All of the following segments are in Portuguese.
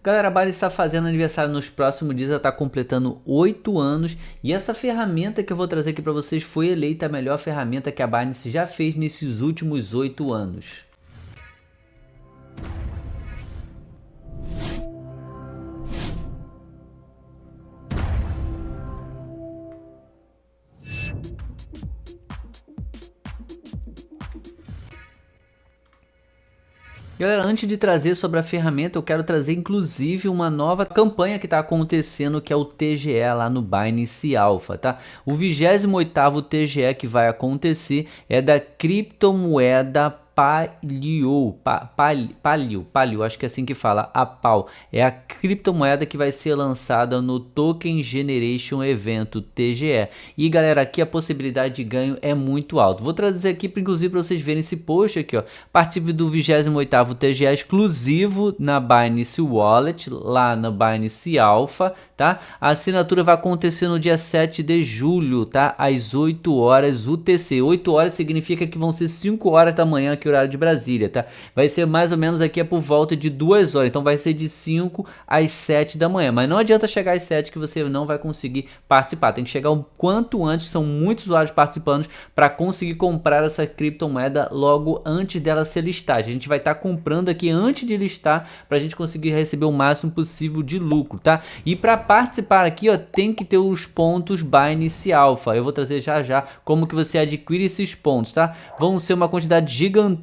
Galera, a Binance está fazendo aniversário nos próximos dias, ela está completando 8 anos e essa ferramenta que eu vou trazer aqui para vocês foi eleita a melhor ferramenta que a Binance já fez nesses últimos 8 anos. Galera, antes de trazer sobre a ferramenta, eu quero trazer inclusive uma nova campanha que está acontecendo, que é o TGE lá no Binance Alpha, tá? O 28º TGE que vai acontecer é da criptomoeda Palio, acho que é assim que fala, a PAL. É a criptomoeda que vai ser lançada no Token Generation Evento TGE. E galera, aqui a possibilidade de ganho é muito alta. Vou trazer aqui, inclusive, para vocês verem esse post aqui, ó. Participe do 28º TGE exclusivo na Binance Wallet, lá na Binance Alpha, tá? A assinatura vai acontecer no dia 7 de julho, tá? Às 8 horas UTC. 8 horas significa que vão ser 5 horas da manhã aqui, horário de Brasília, tá? Vai ser mais ou menos aqui por volta de 2 horas, então vai ser de 5 às 7 da manhã, mas não adianta chegar às 7 que você não vai conseguir participar, tem que chegar o quanto antes, são muitos usuários participando para conseguir comprar essa criptomoeda logo antes dela ser listada. A gente vai estar comprando aqui antes de listar para a gente conseguir receber o máximo possível de lucro, tá? E para participar aqui, ó, tem que ter os pontos Binance Alpha. Eu vou trazer já já como que você adquire esses pontos, tá? Vão ser uma quantidade gigantesca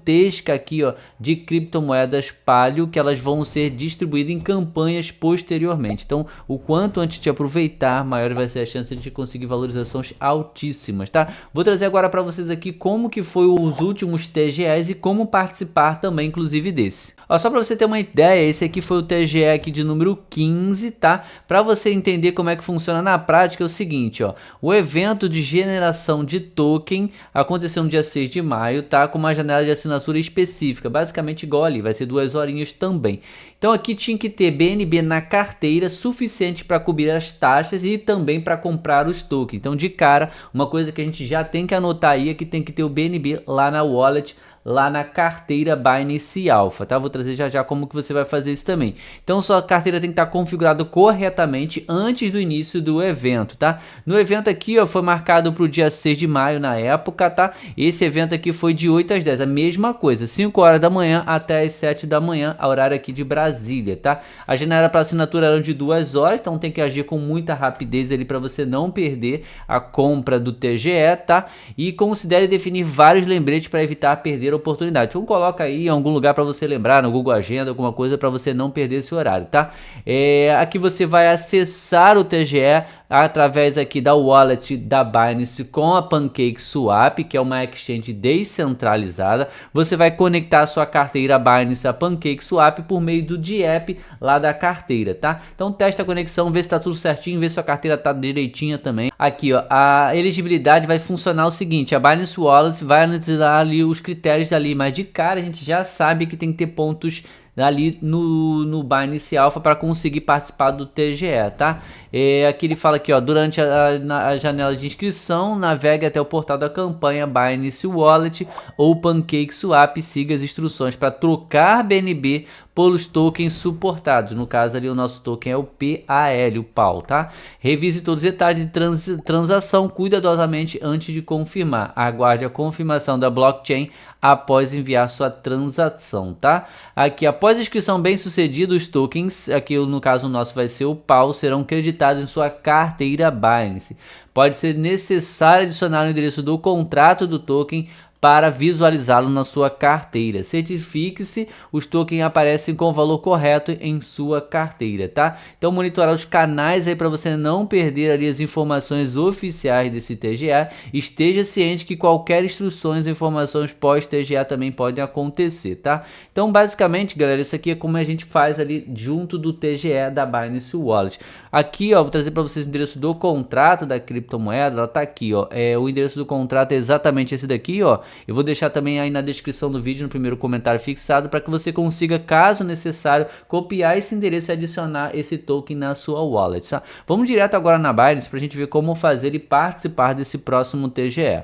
aqui, ó, de criptomoedas Palio que elas vão ser distribuídas em campanhas posteriormente. Então, o quanto antes de aproveitar, maior vai ser a chance de conseguir valorizações altíssimas, tá? Vou trazer agora para vocês aqui como que foi os últimos TGEs e como participar também, inclusive desse. Ó, só para você ter uma ideia, esse aqui foi o TGE aqui de número 15, tá? Para você entender como é que funciona na prática, é o seguinte, ó. O evento de generação de token aconteceu no dia 6 de maio, tá? Com uma janela de assinatura específica, basicamente igual ali, vai ser 2 horinhas também. Então aqui tinha que ter BNB na carteira suficiente para cobrir as taxas e também para comprar os tokens. Então de cara, uma coisa que a gente já tem que anotar aí é que tem que ter o BNB lá na wallet, lá na carteira Binance Alpha, tá? Vou trazer já já como que você vai fazer isso também. Então sua carteira tem que estar configurada corretamente antes do início do evento, tá? No evento aqui, ó, foi marcado para o dia 6 de maio na época, tá? Esse evento aqui foi de 8 às 10, a mesma coisa, 5 horas da manhã até as 7 da manhã, a horário aqui de Brasília, tá? A janela para assinatura era de 2 horas, então tem que agir com muita rapidez ali para você não perder a compra do TGE, tá? E considere definir vários lembretes para evitar perder oportunidade. Então coloca aí em algum lugar para você lembrar, no Google Agenda, alguma coisa para você não perder esse horário, tá? Aqui você vai acessar o TGE através aqui da wallet da Binance com a PancakeSwap, que é uma exchange descentralizada. Você vai conectar a sua carteira Binance a PancakeSwap por meio do DApp lá da carteira, tá? Então testa a conexão, vê se tá tudo certinho, vê se a carteira tá direitinha também. Aqui, ó, a elegibilidade vai funcionar o seguinte: a Binance Wallet vai analisar ali os critérios ali, mas de cara a gente já sabe que tem que ter pontos ali no Binance Alpha para conseguir participar do TGE, tá? Aqui ele fala aqui, ó, durante a janela de inscrição, navegue até o portal da campanha Binance Wallet ou PancakeSwap, siga as instruções para trocar BNB pelos tokens suportados. No caso ali o nosso token é o PAL, o PAL, tá? Revise todos os detalhes de transação cuidadosamente antes de confirmar. Aguarde a confirmação da blockchain após enviar sua transação, tá? Aqui, após a inscrição bem sucedida, os tokens, aqui no caso nosso vai ser o PAL, serão creditados em sua carteira Binance. Pode ser necessário adicionar o endereço do contrato do token para visualizá-lo na sua carteira. Certifique-se, os tokens aparecem com o valor correto em sua carteira, tá? Então monitorar os canais aí para você não perder ali as informações oficiais desse TGA. Esteja ciente que qualquer instruções ou informações pós-TGA também podem acontecer, tá? Então basicamente, galera, isso aqui é como a gente faz ali junto do TGE da Binance Wallet. Aqui, ó, vou trazer para vocês o endereço do contrato da criptomoeda, ela tá aqui, ó. O endereço do contrato é exatamente esse daqui, ó. Eu vou deixar também aí na descrição do vídeo, no primeiro comentário fixado, para que você consiga, caso necessário, copiar esse endereço e adicionar esse token na sua wallet, tá? Vamos direto agora na Binance para a gente ver como fazer e participar desse próximo TGE.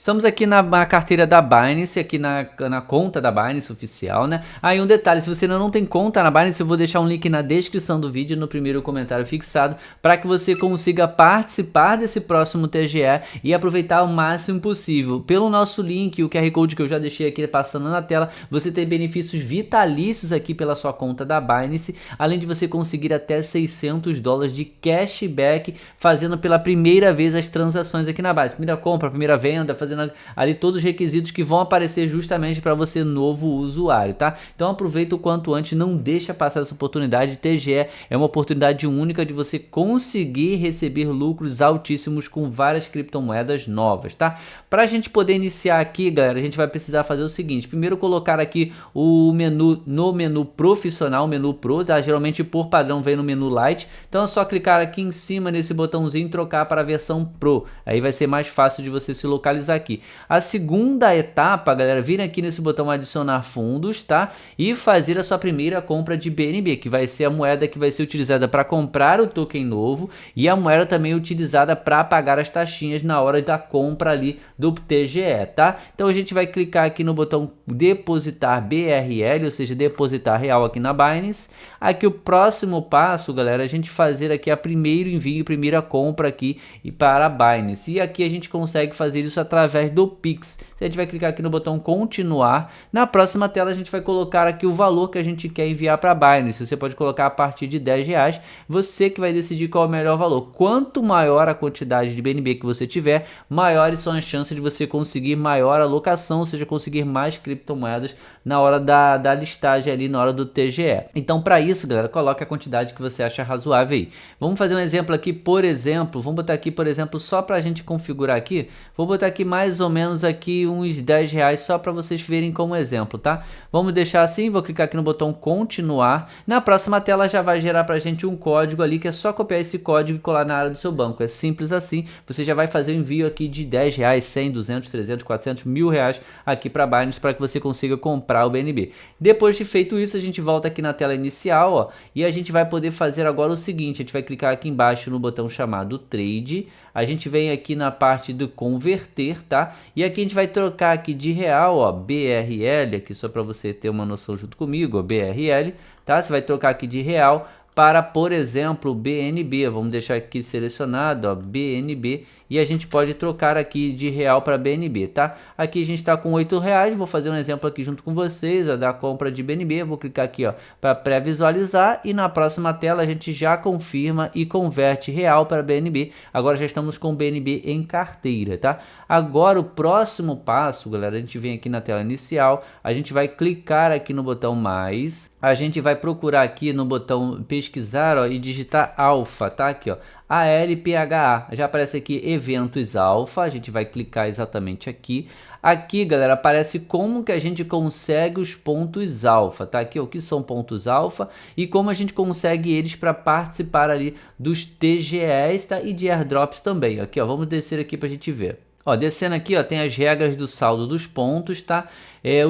Estamos aqui na carteira da Binance, aqui na conta da Binance oficial, né? Aí um detalhe, se você ainda não tem conta na Binance, eu vou deixar um link na descrição do vídeo, no primeiro comentário fixado, para que você consiga participar desse próximo TGE e aproveitar o máximo possível. Pelo nosso link, o QR Code que eu já deixei aqui passando na tela, você tem benefícios vitalícios aqui pela sua conta da Binance, além de você conseguir até $600 de cashback, fazendo pela primeira vez as transações aqui na Binance. Primeira compra, primeira venda, fazendo ali todos os requisitos que vão aparecer justamente para você, novo usuário, tá? Então aproveita o quanto antes, não deixa passar essa oportunidade. TGE é uma oportunidade única de você conseguir receber lucros altíssimos com várias criptomoedas novas, tá? Para a gente poder iniciar aqui, galera, a gente vai precisar fazer o seguinte: primeiro colocar aqui o menu no menu profissional, menu Pro, tá? Geralmente por padrão vem no menu Lite, então é só clicar aqui em cima nesse botãozinho e trocar para a versão Pro, aí vai ser mais fácil de você se localizar aqui. A segunda etapa, galera, vir aqui nesse botão adicionar fundos, tá? E fazer a sua primeira compra de BNB, que vai ser a moeda que vai ser utilizada para comprar o token novo e a moeda também utilizada para pagar as taxinhas na hora da compra ali do TGE, tá? Então a gente vai clicar aqui no botão depositar BRL, ou seja, depositar real aqui na Binance. Aqui o próximo passo, galera, a gente fazer aqui a primeiro envio, primeira compra aqui e para a Binance. E aqui a gente consegue fazer isso através do Pix. A gente vai clicar aqui no botão continuar. Na próxima tela a gente vai colocar aqui o valor que a gente quer enviar para a Binance. Você pode colocar a partir de R$10. Você que vai decidir qual é o melhor valor. Quanto maior a quantidade de BNB que você tiver, maiores são as chances de você conseguir maior alocação, ou seja, conseguir mais criptomoedas na hora da listagem ali, na hora do TGE. Então, para isso, galera, coloque a quantidade que você acha razoável aí. Vamos fazer um exemplo aqui, por exemplo, vamos botar aqui, por exemplo, só para a gente configurar aqui, vou botar aqui mais ou menos aqui uns R$10 só para vocês verem como exemplo, tá? Vamos deixar assim, vou clicar aqui no botão continuar. Na próxima tela já vai gerar para a gente um código ali, que é só copiar esse código e colar na área do seu banco. É simples assim, você já vai fazer o envio aqui de R$10, 100, 200, 300, 400, R$1000 aqui para a Binance para que você consiga comprar o BNB. Depois de feito isso, a gente volta aqui na tela inicial, ó, e a gente vai poder fazer agora o seguinte: a gente vai clicar aqui embaixo no botão chamado Trade, a gente vem aqui na parte do converter, tá? E aqui a gente vai trocar aqui de real, ó, BRL, aqui só para você ter uma noção junto comigo, ó, BRL, tá? Você vai trocar aqui de real para, por exemplo, BNB. Vamos deixar aqui selecionado, ó, BNB, e a gente pode trocar aqui de real para BNB, tá? Aqui a gente está com R$8, vou fazer um exemplo aqui junto com vocês, ó, da compra de BNB. Vou clicar aqui, ó, para pré-visualizar, e na próxima tela a gente já confirma e converte real para BNB. Agora já estamos com BNB em carteira, tá? Agora o próximo passo, galera, a gente vem aqui na tela inicial, a gente vai clicar aqui no botão mais, a gente vai procurar aqui no botão pesquisar, ó, e digitar alfa, tá? Aqui, ó, ALPHA, já aparece aqui eventos alfa, a gente vai clicar exatamente aqui. Aqui, galera, aparece como que a gente consegue os pontos alfa, tá? Aqui, ó, o que são pontos alfa e como a gente consegue eles para participar ali dos TGEs, tá? E de airdrops também. Aqui, ó, vamos descer aqui para a gente ver. Ó, descendo aqui, ó, tem as regras do saldo dos pontos, tá?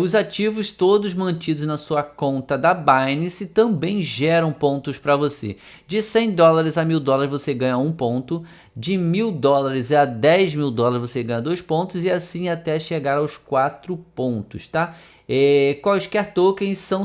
Os ativos todos mantidos na sua conta da Binance também geram pontos para você. De $100 a $1000 você ganha 1 ponto. De $1000 a $10.000 você ganha 2 pontos. E assim até chegar aos 4 pontos, tá? Quaisquer tokens são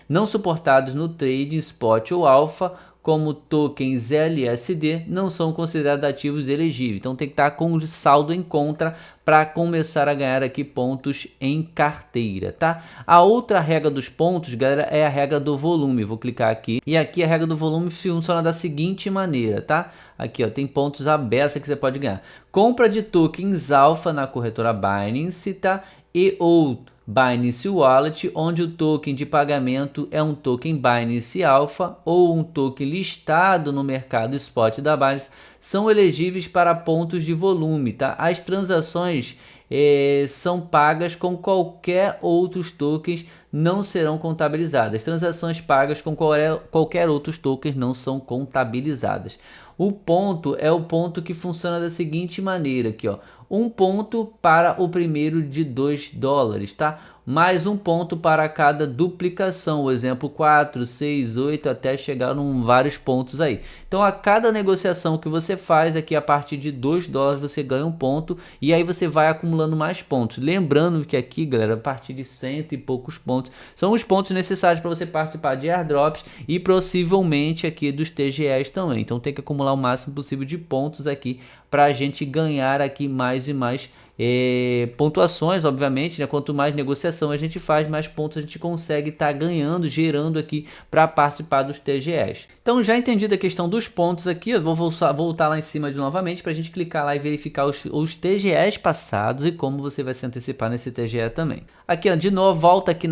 não suportados no trading spot ou alpha, como tokens LSD, não são considerados ativos elegíveis. Então tem que estar com o saldo em conta para começar a ganhar aqui pontos em carteira, tá? A outra regra dos pontos, galera, é a regra do volume. Vou clicar aqui e aqui a regra do volume funciona da seguinte maneira, tá? Aqui, ó, tem pontos abertos que você pode ganhar. Compra de tokens alfa na corretora Binance, tá? E ou Binance Wallet, onde o token de pagamento é um token Binance Alpha ou um token listado no mercado spot da Binance, são elegíveis para pontos de volume, tá? As transações são pagas com qualquer outros tokens, não serão contabilizadas. Transações pagas com qualquer outros tokens não são contabilizadas. O ponto é o ponto que funciona da seguinte maneira aqui, ó. Um ponto para o primeiro de $2, tá? mais um ponto para cada duplicação, o exemplo 4, 6, 8, até chegar em vários pontos aí. Então a cada negociação que você faz aqui a partir de 2 dólares você ganha um ponto e aí você vai acumulando mais pontos. Lembrando que aqui, galera, a partir de 100 e poucos pontos são os pontos necessários para você participar de airdrops e possivelmente aqui dos TGEs também. Então tem que acumular o máximo possível de pontos aqui para a gente ganhar aqui mais e mais pontuações, obviamente, né? Quanto mais negociação a gente faz, mais pontos a gente consegue estar ganhando, gerando aqui para participar dos TGEs. Então, já entendido a questão dos pontos aqui, eu vou voltar lá em cima de novamente para a gente clicar lá e verificar os TGEs passados e como você vai se antecipar nesse TGE também. Aqui, ó, de novo, volta aqui,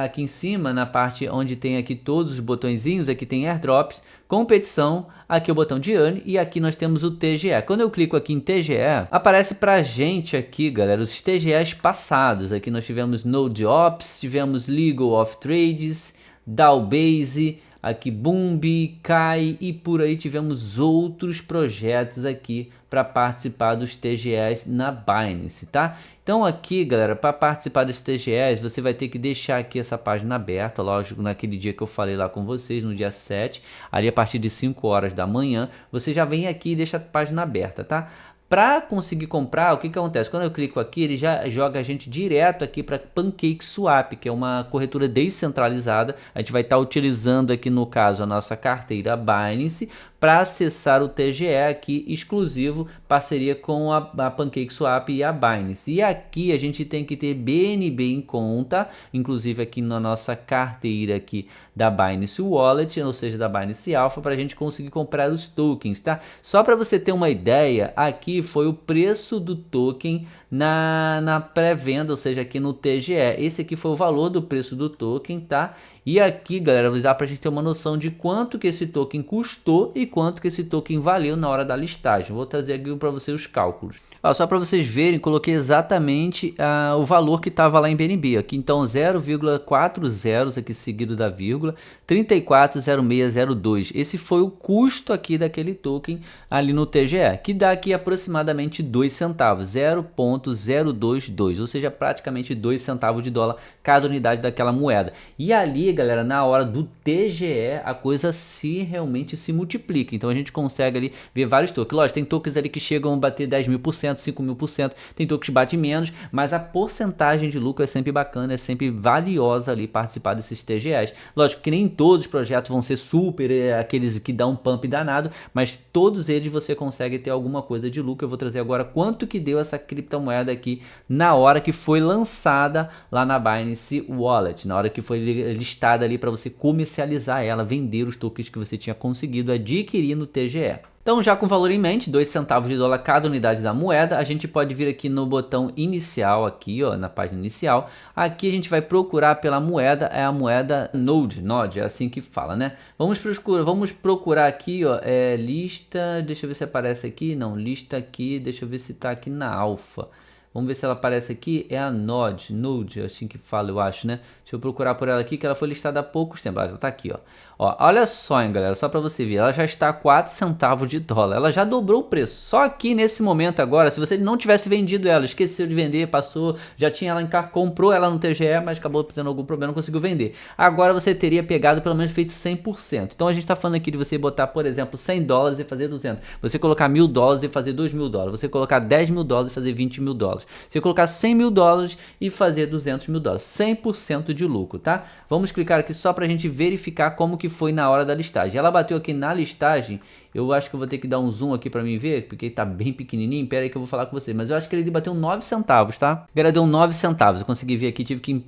aqui em cima, na parte onde tem aqui todos os botõezinhos, aqui tem airdrops, competição, aqui o botão de earn e aqui nós temos o TGE. Quando eu clico aqui em TGE, aparece pra gente aqui, galera, os TGEs passados. Aqui nós tivemos Node Ops, tivemos Legal of Trades, DAObase, aqui Boombi, Kai e por aí tivemos outros projetos aqui para participar dos TGEs na Binance, tá? Então aqui, galera, para participar dos TGEs, você vai ter que deixar aqui essa página aberta, lógico, naquele dia que eu falei lá com vocês, no dia 7, ali a partir de 5 horas da manhã, você já vem aqui e deixa a página aberta, tá? Para conseguir comprar, o que acontece? Quando eu clico aqui, ele já joga a gente direto aqui para PancakeSwap, que é uma corretora descentralizada. A gente vai estar utilizando aqui, no caso, a nossa carteira Binance para acessar o TGE aqui exclusivo, parceria com a PancakeSwap e a Binance. E aqui a gente tem que ter BNB em conta, inclusive aqui na nossa carteira aqui da Binance Wallet, ou seja, da Binance Alpha, para a gente conseguir comprar os tokens, tá? Só para você ter uma ideia, aqui foi o preço do token na pré-venda, ou seja, aqui no TGE. Esse aqui foi o valor do preço do token, tá? E aqui, galera, dá pra gente ter uma noção de quanto que esse token custou e quanto que esse token valeu na hora da listagem. Vou trazer aqui para vocês os cálculos. Ó, só para vocês verem, coloquei exatamente o valor que estava lá em BNB. Aqui então 0,4 zeros aqui seguido da vírgula, 340602. Esse foi o custo aqui daquele token ali no TGE, que dá aqui aproximadamente 2 centavos, 0,022, ou seja, praticamente 2 centavos de dólar cada unidade daquela moeda. E ali, galera, na hora do TGE, a coisa realmente se multiplica. Então a gente consegue ali ver vários tokens. Lógico, tem tokens ali que chegam a bater 10.000%, 5.000%, tem tokens que batem menos, mas a porcentagem de lucro é sempre bacana, é sempre valiosa ali participar desses TGEs. Lógico que nem todos os projetos vão ser super, aqueles que dão um pump danado, mas todos eles você consegue ter alguma coisa de lucro. Eu vou trazer agora quanto que deu essa criptomoeda aqui na hora que foi lançada lá na Binance Wallet, na hora que foi listada ali para você comercializar ela, vender os tokens que você tinha conseguido adquirir no TGE. Então, já com o valor em mente, 2 centavos de dólar cada unidade da moeda, a gente pode vir aqui no botão inicial, aqui ó, na página inicial. Aqui a gente vai procurar pela moeda, é a moeda Node, é assim que fala, né? Vamos procurar aqui, ó, lista, deixa eu ver se aparece aqui, não, lista aqui, deixa eu ver se tá aqui na Alpha. Vamos ver se ela aparece aqui, é a Node, assim que fala, eu acho, né? Deixa eu procurar por ela aqui, que ela foi listada há poucos tempos. Ela tá aqui, ó. Ó, olha só, hein, galera, só para você ver, ela já está a 4 centavos de dólar, ela já dobrou o preço. Só aqui nesse momento agora, se você não tivesse vendido ela, esqueceu de vender, passou, já tinha ela em carro, comprou ela no TGE, mas acabou tendo algum problema, não conseguiu vender. Agora você teria pegado pelo menos feito 100%. Então a gente está falando aqui de você botar, por exemplo, 100 dólares e fazer 200. Você colocar 1.000 dólares e fazer 2.000 dólares. Você colocar 10.000 dólares e fazer 20.000 dólares. Você colocar 100.000 dólares e fazer 200.000 dólares. 100% de lucro, tá? Vamos clicar aqui só para a gente verificar como que foi na hora da listagem. Ela bateu aqui na listagem. Eu acho que eu vou ter que dar um zoom aqui para mim ver, porque ele tá bem pequenininho. Pera aí que eu vou falar com você. Mas eu acho que ele bateu 9 centavos, tá? Ele deu 9 centavos. Eu consegui ver aqui, tive que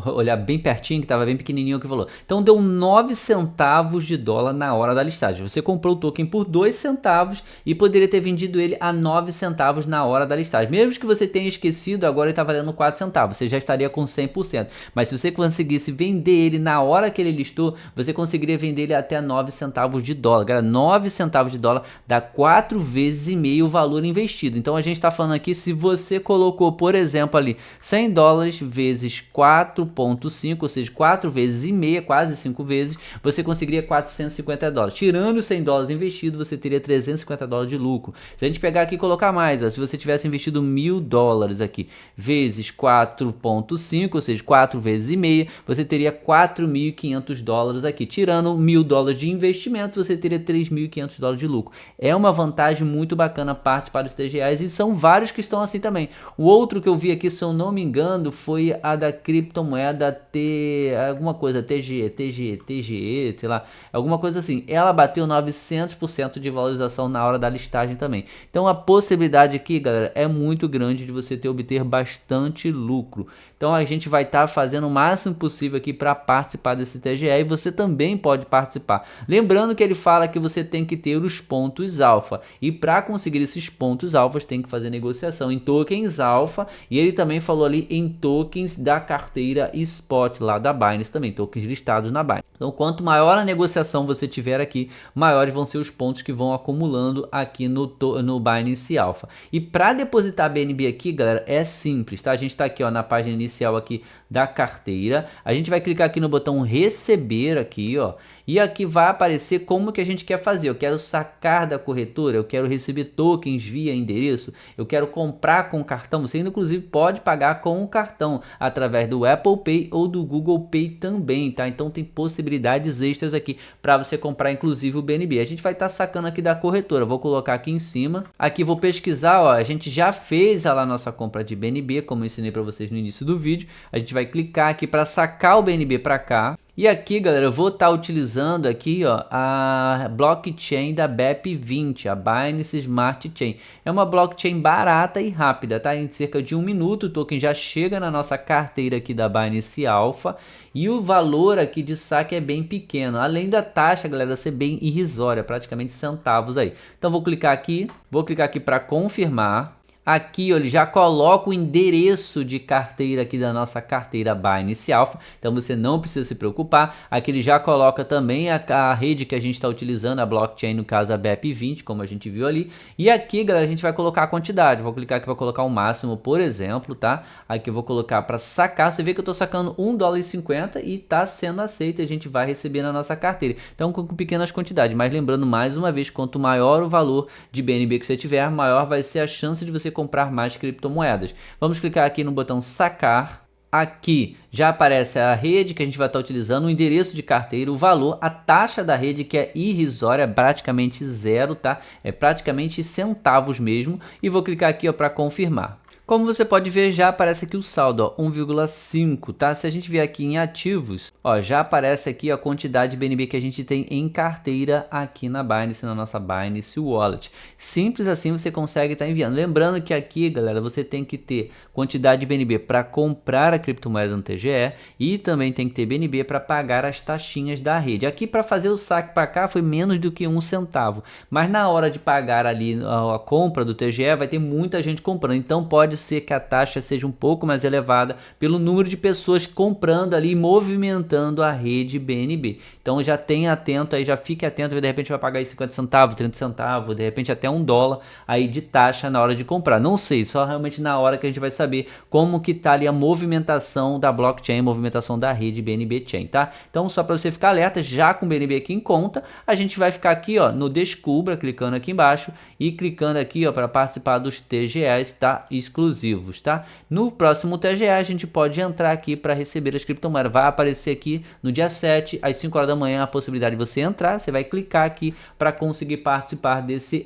olhar bem pertinho, que tava bem pequenininho o que falou. Então deu 9 centavos de dólar na hora da listagem. Você comprou o token por 2 centavos e poderia ter vendido ele a 9 centavos na hora da listagem. Mesmo que você tenha esquecido, agora ele tá valendo 4 centavos. Você já estaria com 100%. Mas se você conseguisse vender ele na hora que ele listou, você conseguiria vender ele até 9 centavos de dólar. Galera, 9 centavos centavos de dólar dá 4 vezes e meio o valor investido. Então a gente está falando aqui, se você colocou, por exemplo, ali 100 dólares vezes 4,5, ou seja, 4 vezes e meia, quase 5 vezes, você conseguiria 450 dólares. Tirando os 100 dólares investidos, você teria 350 dólares de lucro. Se a gente pegar aqui e colocar mais, ó, se você tivesse investido 1.000 dólares aqui, vezes 4,5, ou seja, 4 vezes e meia, você teria 4.500 dólares aqui. Tirando 1.000 dólares de investimento, você teria 3.500 dólares de lucro. É uma vantagem muito bacana participar dos TGAs e são vários que estão assim também. O outro que eu vi aqui, se eu não me engano, foi a da criptomoeda alguma coisa, TGE, sei lá, alguma coisa assim. Ela bateu 900% de valorização na hora da listagem também. Então a possibilidade aqui, galera, é muito grande de você obter bastante lucro. Então a gente vai estar fazendo o máximo possível aqui para participar desse TGE e você também pode participar. Lembrando que ele fala que você tem que ter os pontos alfa e para conseguir esses pontos alfas tem que fazer negociação em tokens alfa e ele também falou ali em tokens da carteira Spot lá da Binance também, tokens listados na Binance. Então quanto maior a negociação você tiver aqui, maiores vão ser os pontos que vão acumulando aqui no Binance Alpha. E para depositar BNB aqui, galera, é simples, tá? A gente está aqui ó, na página inicial aqui da carteira. A gente vai clicar aqui no botão receber aqui, ó. E aqui vai aparecer como que a gente quer fazer. Eu quero sacar da corretora, eu quero receber tokens via endereço, eu quero comprar com cartão. Você inclusive pode pagar com o cartão através do Apple Pay ou do Google Pay também, tá? Então tem possibilidades extras aqui para você comprar inclusive o BNB. A gente vai estar sacando aqui da corretora. Vou colocar aqui em cima. Aqui vou pesquisar, ó. A gente já fez lá a nossa compra de BNB, como eu ensinei para vocês no início do vídeo. A gente vai clicar aqui para sacar o BNB para cá. E aqui, galera, eu vou estar utilizando aqui, ó, a blockchain da BEP20, a Binance Smart Chain. É uma blockchain barata e rápida, tá? Em cerca de 1 minuto o token já chega na nossa carteira aqui da Binance Alpha e o valor aqui de saque é bem pequeno. Além da taxa, galera, ser bem irrisória, praticamente centavos aí. Então vou clicar aqui para confirmar. Aqui ó, ele já coloca o endereço de carteira aqui da nossa carteira Binance Alpha, então você não precisa se preocupar. Aqui ele já coloca também a rede que a gente está utilizando, a blockchain, no caso a BEP20, como a gente viu ali. E aqui, galera, a gente vai colocar a quantidade. Vou clicar aqui para colocar o máximo, por exemplo, tá? Aqui eu vou colocar para sacar. Você vê que eu estou sacando $1,50 e está sendo aceito. A gente vai receber na nossa carteira. Então com pequenas quantidades, mas lembrando mais uma vez, quanto maior o valor de BNB que você tiver, maior vai ser a chance de você comprar mais criptomoedas. Vamos clicar aqui no botão sacar. Aqui já aparece a rede que a gente vai estar utilizando, o endereço de carteira, o valor, a taxa da rede que é irrisória, praticamente zero, tá? É praticamente centavos mesmo. E vou clicar aqui para confirmar. Como você pode ver, já aparece aqui o saldo, ó, 1,5, tá? Se a gente vier aqui em ativos, ó, já aparece aqui a quantidade de BNB que a gente tem em carteira aqui na Binance, na nossa Binance Wallet. Simples assim você consegue estar enviando. Lembrando que aqui, galera, você tem que ter quantidade de BNB para comprar a criptomoeda no TGE e também tem que ter BNB para pagar as taxinhas da rede. Aqui para fazer o saque para cá foi menos do que 1 centavo, mas na hora de pagar ali a compra do TGE vai ter muita gente comprando, então pode ser que a taxa seja um pouco mais elevada pelo número de pessoas comprando ali e movimentando a rede BNB. Então já tenha atento aí, já fique atento, de repente vai pagar aí 50 centavos, 30 centavos, de repente até $1 aí de taxa na hora de comprar. Não sei, só realmente na hora que a gente vai saber como que tá ali a movimentação da blockchain, movimentação da rede BNB Chain, tá? Então só para você ficar alerta, já com o BNB aqui em conta, a gente vai ficar aqui, ó, no Descubra, clicando aqui embaixo e clicando aqui, ó, para participar dos TGEs, tá? Exclusivos, tá? No próximo TGE a gente pode entrar aqui para receber as criptomoedas. Vai aparecer aqui no dia 7 às 5 horas da manhã a possibilidade de você entrar. Você vai clicar aqui para conseguir participar desse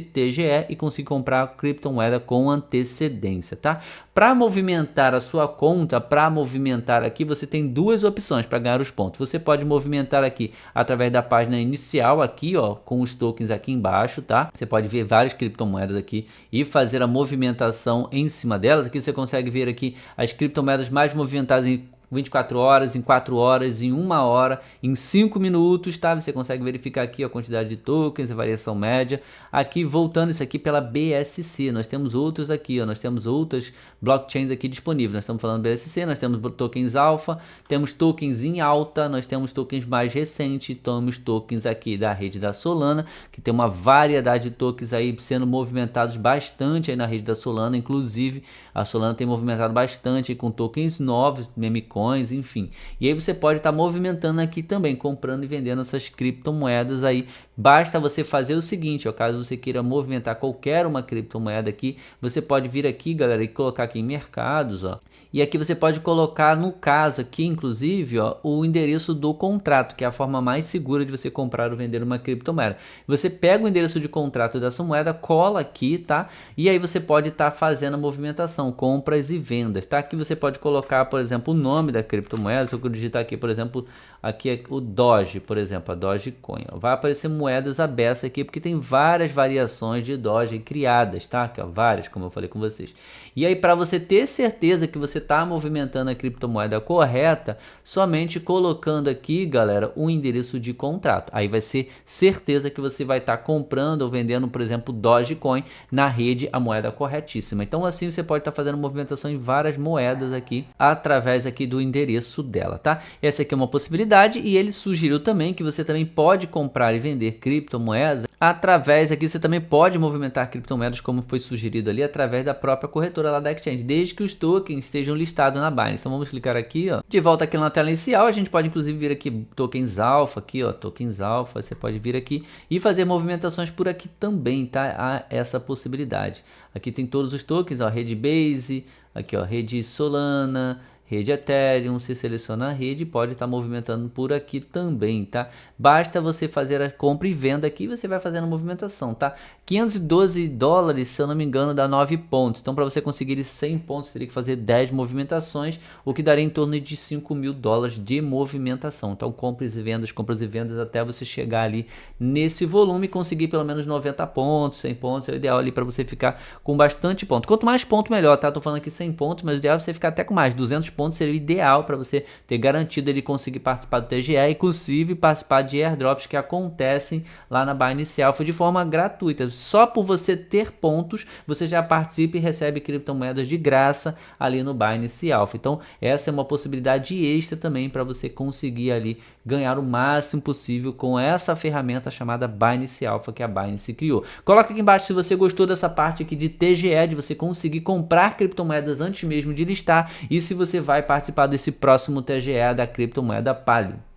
TGE e conseguir comprar a criptomoeda com antecedência, tá? Para movimentar a sua conta, para movimentar aqui, você tem duas opções para ganhar os pontos. Você pode movimentar aqui através da página inicial aqui, ó, com os tokens aqui embaixo, tá? Você pode ver várias criptomoedas aqui e fazer a movimentação em cima delas. Aqui você consegue ver aqui as criptomoedas mais movimentadas 24 horas, em 4 horas, em 1 hora, em 5 minutos, tá? Você consegue verificar aqui a quantidade de tokens, a variação média. Aqui, voltando isso aqui pela BSC, nós temos outros aqui, ó, nós temos outras blockchains aqui disponíveis. Nós estamos falando BSC, nós temos tokens alfa, temos tokens em alta, nós temos tokens mais recentes, temos tokens aqui da rede da Solana, que tem uma variedade de tokens aí sendo movimentados bastante aí na rede da Solana, inclusive a Solana tem movimentado bastante com tokens novos, meme coins, enfim. E aí você pode estar movimentando aqui também, comprando e vendendo essas criptomoedas aí. Basta você fazer o seguinte, ó, caso você queira movimentar qualquer uma criptomoeda aqui, você pode vir aqui, galera, e colocar aqui em mercados, ó. E aqui você pode colocar, no caso aqui, inclusive, ó, o endereço do contrato, que é a forma mais segura de você comprar ou vender uma criptomoeda. Você pega o endereço de contrato dessa moeda, cola aqui, tá? E aí você pode estar fazendo a movimentação, compras e vendas, tá? Aqui você pode colocar, por exemplo, o nome da criptomoeda. Se eu digitar aqui, por exemplo, aqui é o Doge, por exemplo, a Dogecoin, ó. Vai aparecer moedas abertas aqui, porque tem várias variações de Doge criadas, tá? Aqui, ó, várias, como eu falei com vocês. E aí, para você ter certeza que você está movimentando a criptomoeda correta, somente colocando aqui, galera, um endereço de contrato. Aí vai ser certeza que você vai estar comprando ou vendendo, por exemplo, Dogecoin na rede, a moeda corretíssima. Então, assim, você pode estar fazendo movimentação em várias moedas aqui, através aqui do endereço dela, tá? Essa aqui é uma possibilidade, e ele sugeriu também que você também pode comprar e vender criptomoedas através aqui. Você também pode movimentar criptomoedas, como foi sugerido ali, através da própria corretora lá da exchange, desde que os tokens estejam listados na Binance. Então vamos clicar aqui, ó, de volta aqui na tela inicial. A gente pode inclusive vir aqui tokens alfa aqui, ó, tokens alfa. Você pode vir aqui e fazer movimentações por aqui também, tá? Há essa possibilidade. Aqui tem todos os tokens, ó, rede Base, aqui, ó, rede Solana, rede Ethereum. Você seleciona a rede e pode estar movimentando por aqui também, tá? Basta você fazer a compra e venda aqui e você vai fazendo a movimentação, tá? 512 dólares, se eu não me engano, dá 9 pontos. Então, para você conseguir 100 pontos, teria que fazer 10 movimentações, o que daria em torno de 5 mil dólares de movimentação. Então, compras e vendas até você chegar ali nesse volume e conseguir pelo menos 90 pontos, 100 pontos. É o ideal ali para você ficar com bastante ponto. Quanto mais ponto, melhor, tá? Tô falando aqui 100 pontos, mas o ideal é você ficar até com mais. 200 pontos seria o ideal para você ter garantido ele conseguir participar do TGE e, inclusive, participar de airdrops que acontecem lá na Binance Alpha de forma gratuita. Só por você ter pontos, você já participa e recebe criptomoedas de graça ali no Binance Alpha. Então, essa é uma possibilidade extra também para você conseguir ali ganhar o máximo possível com essa ferramenta chamada Binance Alpha que a Binance criou. Coloca aqui embaixo se você gostou dessa parte aqui de TGE, de você conseguir comprar criptomoedas antes mesmo de listar, e se você vai participar desse próximo TGE da criptomoeda Palio.